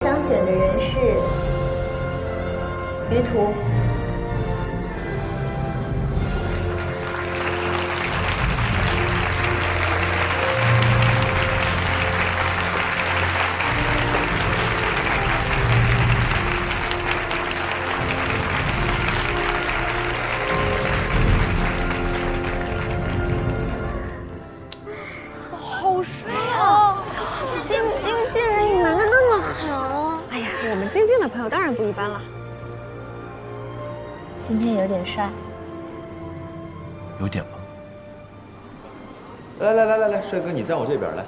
想选的人是于途。好帅啊！晶晶竟然隐瞒的那么好。哎呀，我们晶晶的朋友当然不一般了。今天有点帅，有点吗？来，帅哥，你站我这边来。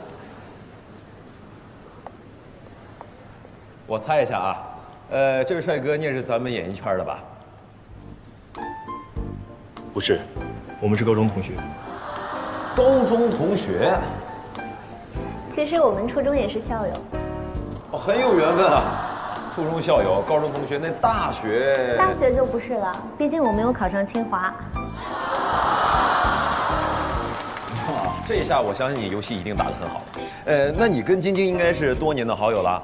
我猜一下啊，这位帅哥你也是咱们演艺圈的吧？不是，我们是高中同学。高中同学？其实我们初中也是校友。哦，很有缘分啊！初中校友，高中同学，那大学？大学就不是了，毕竟我没有考上清华。这一下我相信你游戏一定打得很好。那你跟晶晶应该是多年的好友了？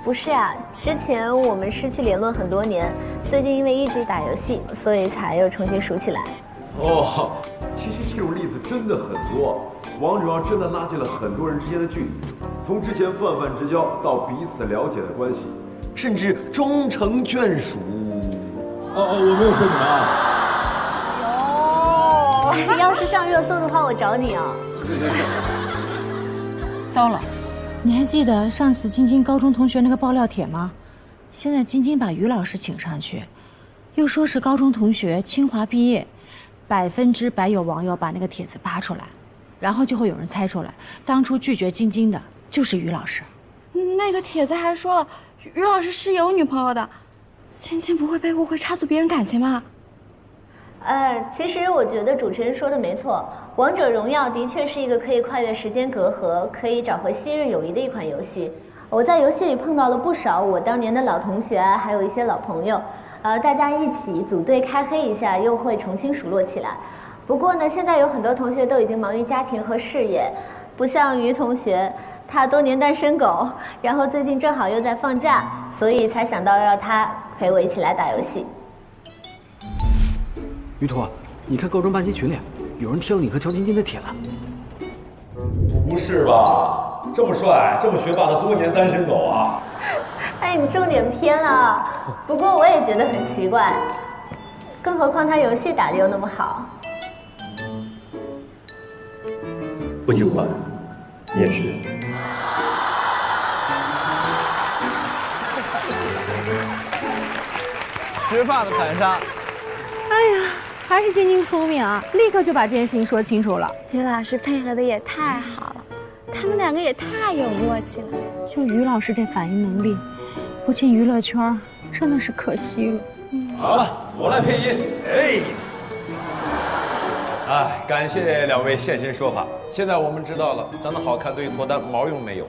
不是啊，之前我们失去联络很多年，最近因为一直打游戏，所以才又重新熟起来。哦，其实这种例子真的很多，王者荣耀真的拉近了很多人之间的距离，从之前泛泛之交到彼此了解的关系，甚至终成眷属。我没有说你们啊。要是上热搜的话，我找你啊。糟了，你还记得上次晶晶高中同学那个爆料帖吗？现在晶晶把于老师请上去，又说是高中同学，清华毕业，100%有网友把那个帖子扒出来，然后就会有人猜出来，当初拒绝晶晶的就是于老师。那个帖子还说了，于老师是有女朋友的，晶晶不会被误会插足别人感情吗？其实我觉得主持人说的没错，王者荣耀的确是一个可以跨越时间隔阂、可以找回昔日友谊的一款游戏。我在游戏里碰到了不少我当年的老同学，还有一些老朋友，大家一起组队开黑一下，又会重新熟络起来。不过呢，现在有很多同学都已经忙于家庭和事业，不像于同学，他多年单身狗，然后最近正好又在放假，所以才想到让他陪我一起来打游戏。于途，你看高中班级群里有人贴了你和乔晶晶的帖子。不是吧？这么帅、这么学霸的多年单身狗啊！哎，你重点偏了。不过我也觉得很奇怪，更何况他游戏打得又那么好。不喜欢，你也是。学霸的反杀。哎呀，还是晶晶聪明啊，立刻就把这件事情说清楚了。于老师配合的也太好了，他们两个也太有默契了。就于老师这反应能力，不进娱乐圈真的是可惜了。好了，我来配音。哎，感谢两位现身说法。现在我们知道了，长得好看对于脱单毛用没有。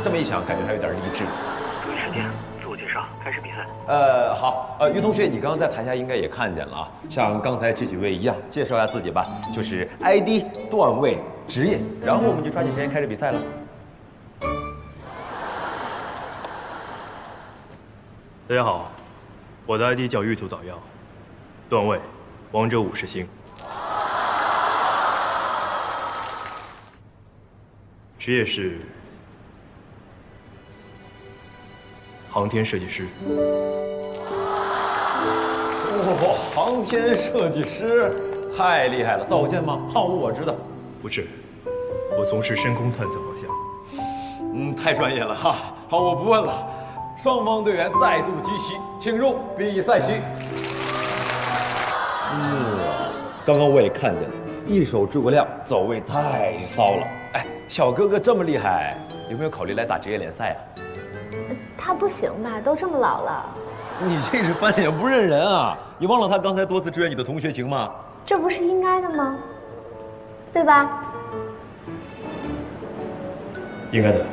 这么一想，感觉还有点励志。注意时间，自我介绍，开始比赛。好，于同学，你刚刚在台下应该也看见了啊，像刚才这几位一样，介绍一下自己吧，就是 ID、段位、职业，然后我们就抓紧时间开始比赛了。大家好，我的 ID 叫玉兔捣药，段位王者50星，职业是航天设计师。哇，航天设计师，太厉害了！造火箭吗？好，我知道。不是，我从事深空探测方向。太专业了哈。好，我不问了。双方队员再度集齐，请入比赛区。刚刚我也看见了，一手诸葛亮，走位太骚了。哎，小哥哥这么厉害，有没有考虑来打职业联赛啊？他不行吧？都这么老了。你这是翻脸不认人啊！你忘了他刚才多次支援你的同学情吗？这不是应该的吗？对吧？应该的。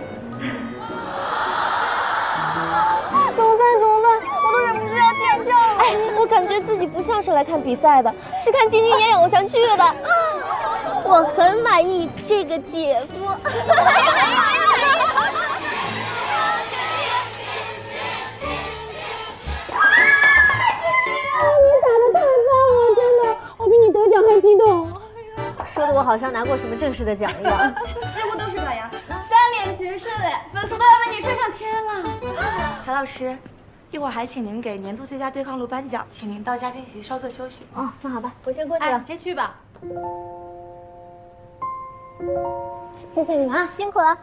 怎么办？我都忍不住要尖叫了。哎，我感觉自己不像是来看比赛的，是看晶晶演偶像剧的。我很满意这个姐夫。我好像拿过什么正式的奖一样。几乎都是表扬，3连决胜哎，粉丝都要为你吹上天了。乔老师，一会儿还请您给年度最佳对抗路颁奖，请您到嘉宾席稍作休息。哦，那好吧，我先过去了。先去吧。谢谢你啊，辛苦了。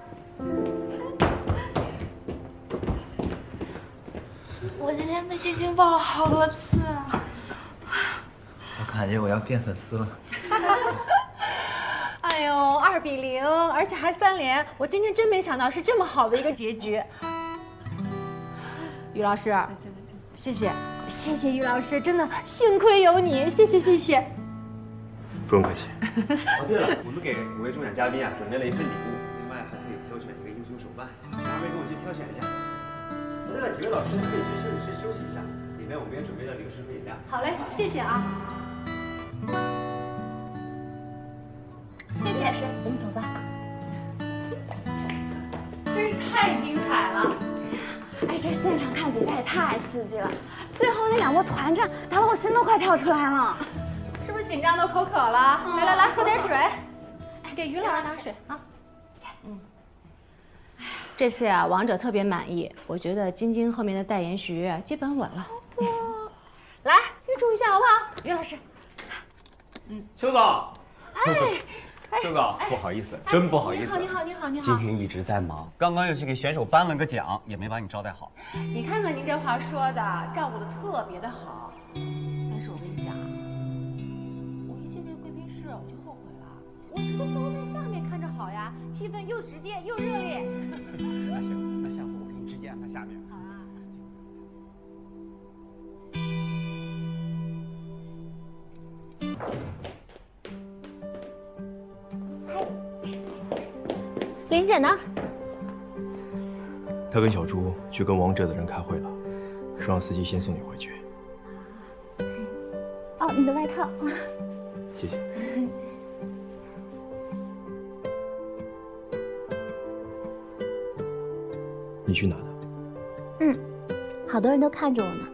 我今天被晶晶抱了好多次啊！我感觉我要变粉丝了。哎呦，2比0，而且还3连，我今天真没想到是这么好的一个结局。于老师，谢谢，谢谢于老师，真的幸亏有你，谢谢谢谢。不用客气。哦，对了，我们给5位中奖嘉宾啊准备了一份礼物，另外还可以挑选一个英雄手办，请2位跟我去挑选一下。对了，几位老师可以去休息室休息一下，里面我们也准备了零食和饮料。好嘞，谢谢啊。谢谢，是，我们走吧。真是太精彩了！哎，这现场看比赛太刺激了，最后那2波团战打得我心都快跳出来了。是不是紧张都口渴了？来，喝点水。给于老师拿水啊。这次呀，王者特别满意，我觉得晶晶后面的代言徐基本稳了。来，预祝一下好不好？于老师。邱总。邱总，不好意思，真不好意思。你好。今天一直在忙，刚刚又去给选手颁了个奖，也没把你招待好。你看看您这话说的，照顾的特别的好。但是我跟你讲，我一进那个贵宾室我就后悔了，我觉得都在下面看着好呀，气氛又直接又热烈。那行，那下次我给你直接安排下面。好啊。林姐呢？他跟小朱去跟王者的人开会了，说让司机先送你回去。哦，你的外套。谢谢。你去拿的？好多人都看着我呢。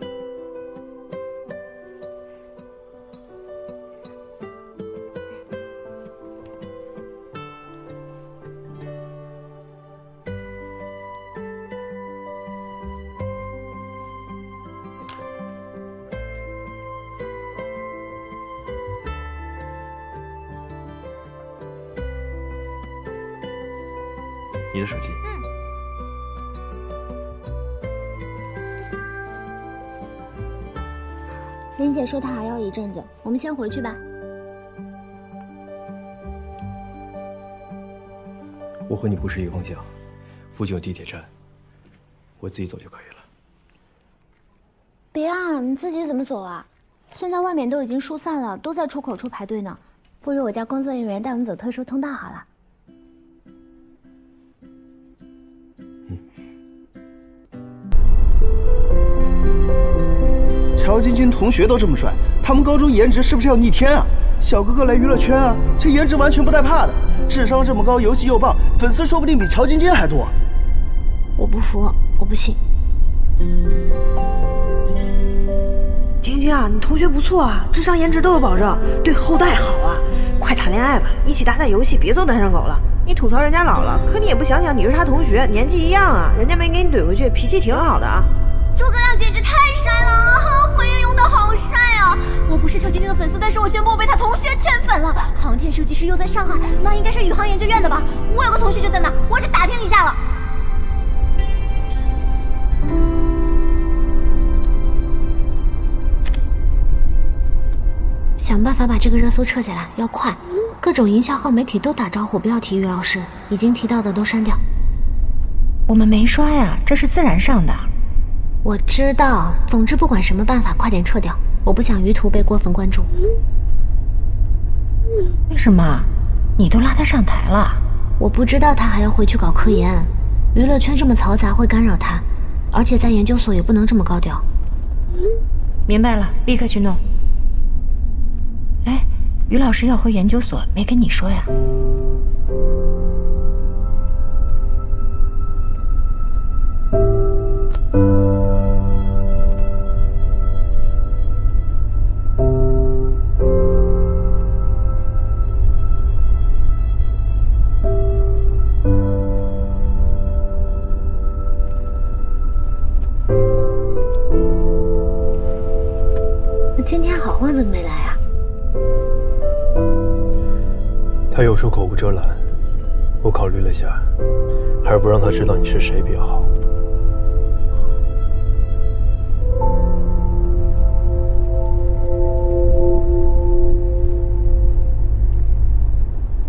你的手机。林姐说她还要一阵子，我们先回去吧。我和你不是一个方向，附近有地铁站，我自己走就可以了。别啊，你自己怎么走啊？现在外面都已经疏散了，都在出口处排队呢。不如我叫工作人员带我们走特殊通道好了。乔晶晶同学都这么帅，他们高中颜值是不是要逆天啊？小哥哥来娱乐圈啊，这颜值完全不带怕的，智商这么高，游戏又棒，粉丝说不定比乔晶晶还多。我不服，我不信。晶晶啊，你同学不错啊，智商颜值都有保证，对后代好啊，快谈恋爱吧，一起打打游戏，别做单身狗了。你吐槽人家老了，可你也不想想你是他同学，年纪一样啊，人家没给你怼回去，脾气挺好的啊。诸葛亮简直太帅了啊！回应用的好帅啊！我不是乔晶晶的粉丝，但是我宣布我被他同学圈粉了。航天设计师又在上海，那应该是宇航研究院的吧？我有个同学就在那，我去打听一下了。想办法把这个热搜撤下来，要快！各种营销号、媒体都打招呼，不要提于老师，已经提到的都删掉。我们没刷呀，这是自然上的。我知道，总之不管什么办法，快点撤掉，我不想于途被过分关注。为什么？你都拉他上台了？我不知道他还要回去搞科研，娱乐圈这么嘈杂会干扰他，而且在研究所也不能这么高调。明白了，立刻去弄。哎，于老师要回研究所，没跟你说呀？今天好欢怎么没来啊？他有时口无遮拦，我考虑了下，还是不让他知道你是谁比较好。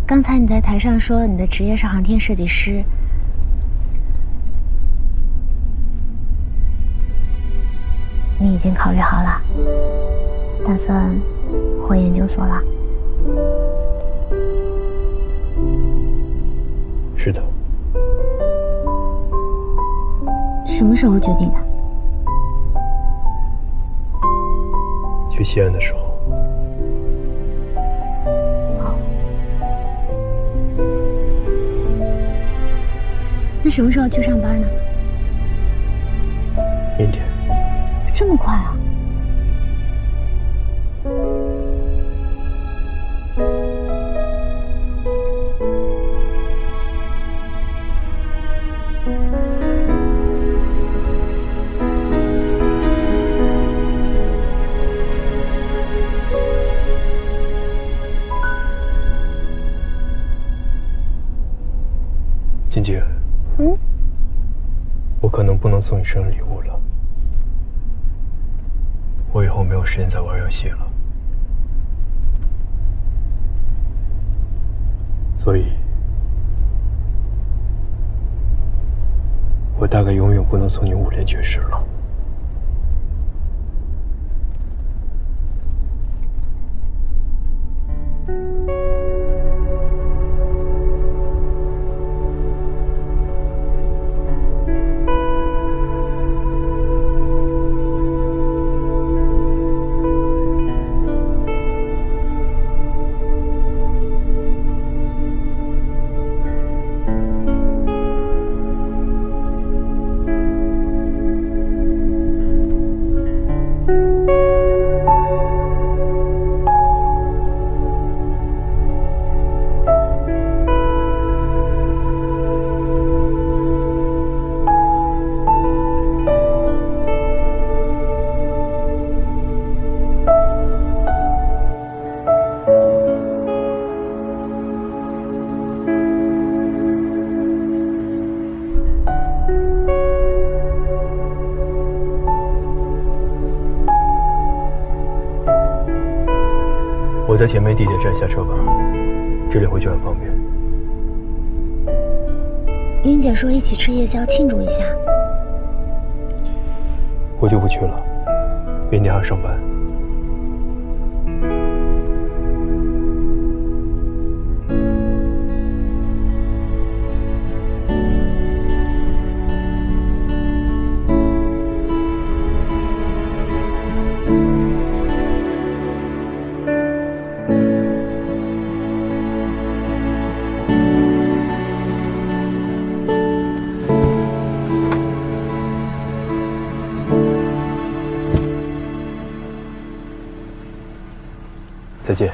刚才你在台上说你的职业是航天设计师，你已经考虑好了，打算回研究所了？是的。什么时候决定的？去西安的时候。那什么时候去上班呢？明天。这么快啊？晶晶。我可能不能送你生日礼物了。我以后没有时间再玩游戏了，所以，我大概永远不能送你5连绝世了。我在前面地铁站下车吧，这里回去很方便。林姐说一起吃夜宵庆祝一下。我就不去了，明天还要上班。再见。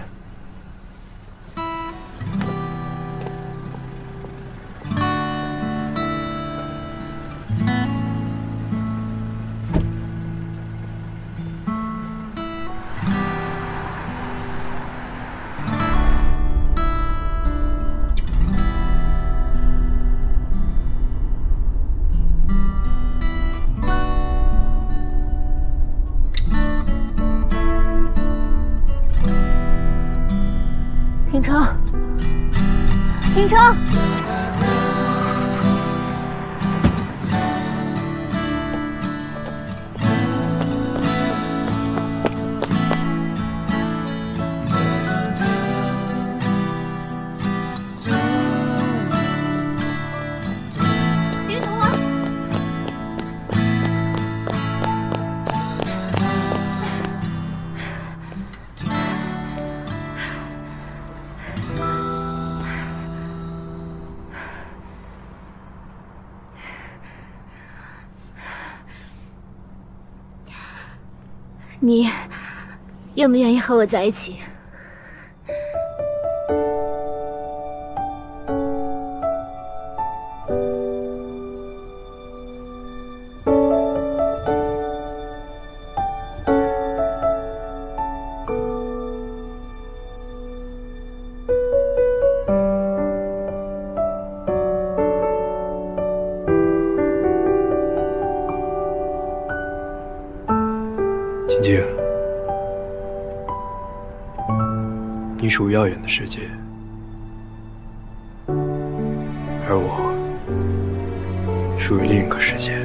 停车！停车！别动啊！你愿不愿意和我在一起？晶晶，你属于耀眼的世界，而我属于另一个世界。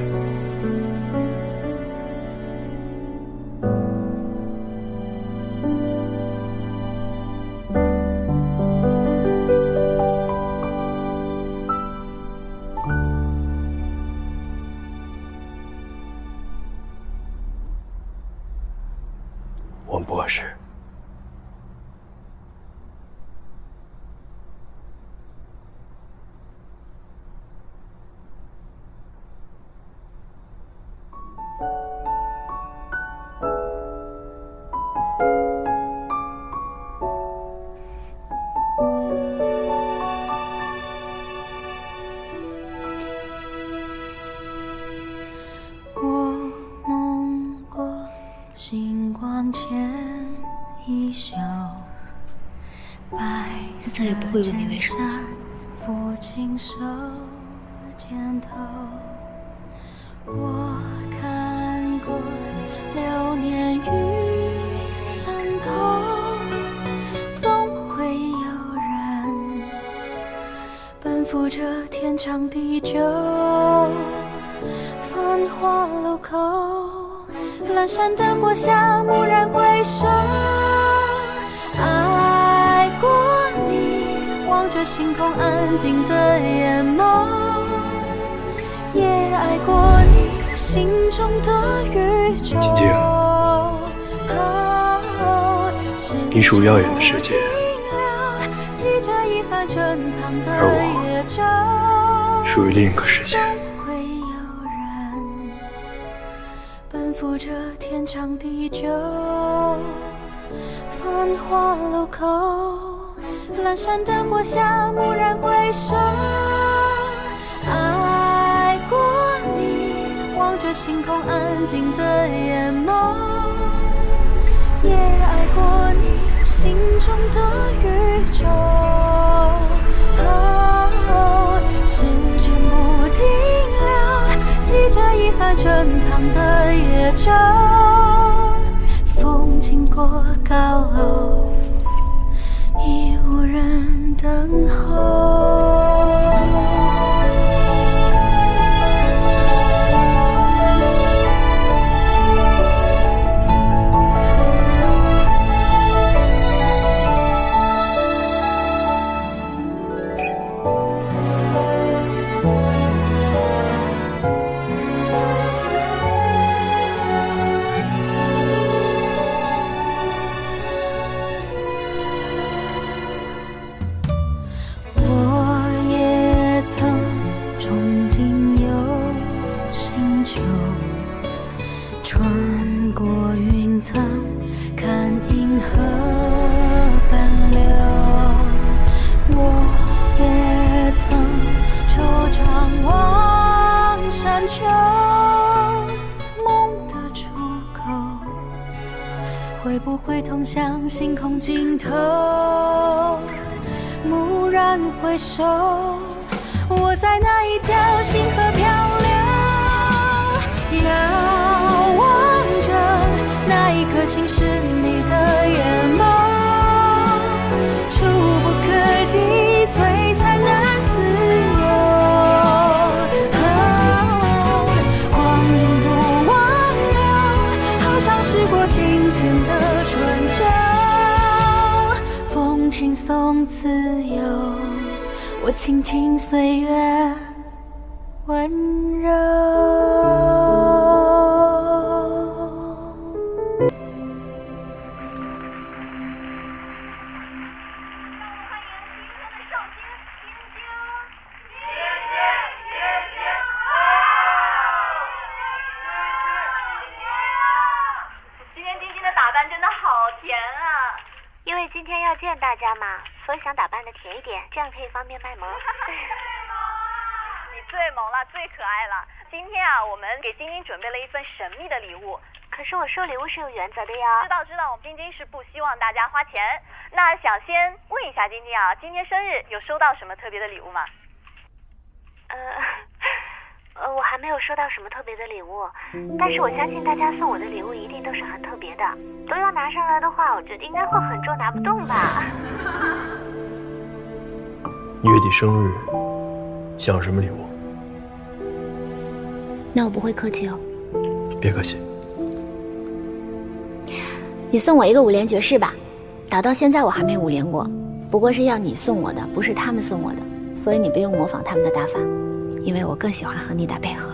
王博士。星光前一宿，白色再也不会问你为什么了。抚琴手肩头，我看过流年与伤口，总会有人奔赴这天长地久。繁华路口，阑珊灯火下，蓦然回首，爱过你，望着星空安静的眼眸，也爱过你心中的宇宙。晶晶，你属于耀眼的世界，而我属于另一个世界。赴这天长地久，繁华路口，阑珊灯火下，蓦然回首，爱过你，望着星空安静的眼眸，也爱过你心中的宇宙。时间不停留，记着遗憾珍藏的夜舟，风经过高楼，已无人等候。会不会通向星空尽头？蓦然回首，我在那一条星河漂流，遥望着那一颗星是你的眼眸，触不可及，璀璨难自由。光阴不挽留，好像时过境迁的春秋，风轻松自由，我倾听岁月温柔。今天要见大家嘛，所以想打扮的甜一点，这样可以方便卖萌。你最萌了，最可爱了。今天啊，我们给晶晶准备了一份神秘的礼物。可是我收礼物是有原则的呀。知道，我们晶晶是不希望大家花钱。那想先问一下晶晶啊，今天生日有收到什么特别的礼物吗？我还没有收到什么特别的礼物，但是我相信大家送我的礼物一定都是很特别的。都要拿上来的话，我觉得应该会很重，拿不动吧。月底生日，想要什么礼物？那我不会客气哦。别客气。你送我一个5连爵士吧，打到现在我还没5连过，不过是要你送我的，不是他们送我的，所以你不用模仿他们的打法，因为我更喜欢和你打配合。